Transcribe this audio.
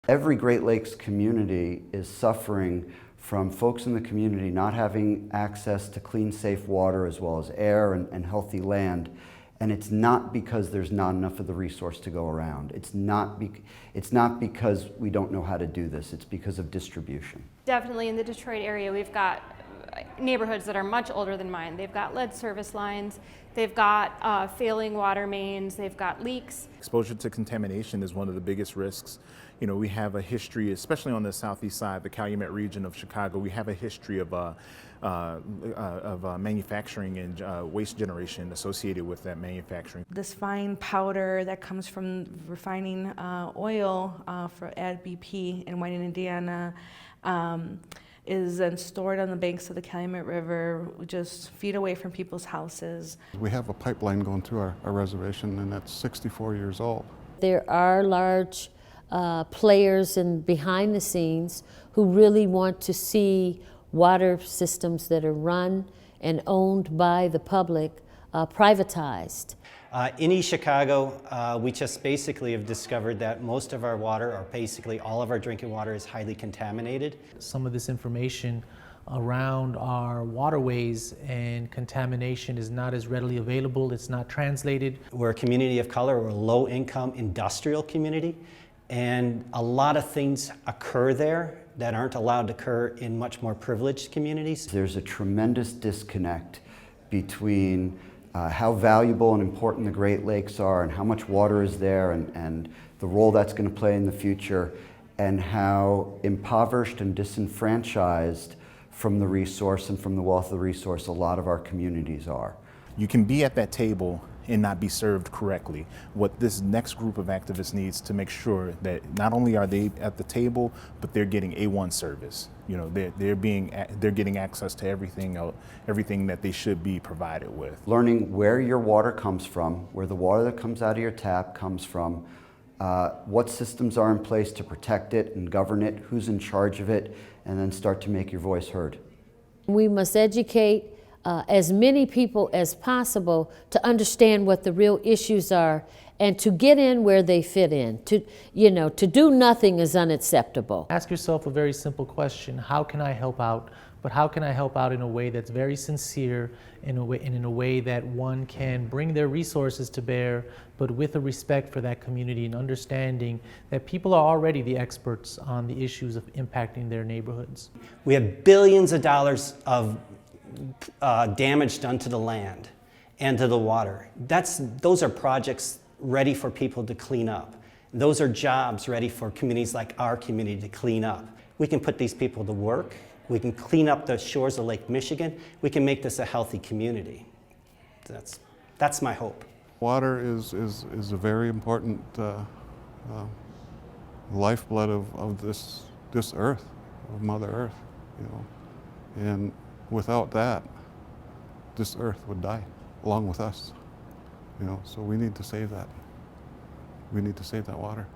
Every Great Lakes community is suffering from folks in the community not having access to clean, safe water as well as air and healthy land. And it's not because there's not enough of the resource to go around. It's not because we don't know how to do this. It's because of distribution. Definitely in the Detroit area, we've got neighborhoods that are much older than mine. They've got lead service lines, they've got failing water mains, they've got leaks. Exposure to contamination is one of the biggest risks. You know, we have a history, especially on the southeast side, the Calumet region of Chicago, we have a history of manufacturing and waste generation associated with that manufacturing. This fine powder that comes from refining oil at BP in Whiting, Indiana, is then stored on the banks of the Calumet River, just feet away from people's houses. We have a pipeline going through our reservation, and that's 64 years old. There are large players behind the scenes who really want to see water systems that are run and owned by the public privatized. In East Chicago, we just basically have discovered that most of our water, or basically all of our drinking water, is highly contaminated. Some of this information around our waterways and contamination is not as readily available, it's not translated. We're a community of color, we're a low-income industrial community, and a lot of things occur there that aren't allowed to occur in much more privileged communities. There's a tremendous disconnect between how valuable and important the Great Lakes are and how much water is there and the role that's going to play in the future, and how impoverished and disenfranchised from the resource and from the wealth of the resource a lot of our communities are. You can be at that table and not be served correctly. What this next group of activists needs to make sure that not only are they at the table, but they're getting A1 service. You know, they're getting access to everything that they should be provided with. Learning where your water comes from, where the water that comes out of your tap comes from, what systems are in place to protect it and govern it, who's in charge of it, and then start to make your voice heard. We must educate as many people as possible to understand what the real issues are and to get in where they fit in. To do nothing is unacceptable. Ask yourself a very simple question: how can I help out? But how can I help out in a way that's very sincere, in a way that one can bring their resources to bear, but with a respect for that community and understanding that people are already the experts on the issues of impacting their neighborhoods. We have billions of dollars of damage done to the land and to the water. Those are projects ready for people to clean up. Those are jobs ready for communities like our community to clean up. We can put these people to work. We can clean up the shores of Lake Michigan. We can make this a healthy community. That's my hope. Water is a very important lifeblood of this earth, of Mother Earth, you know. And without that, this earth would die along with us, you know. So we need to save that. We need to save that water.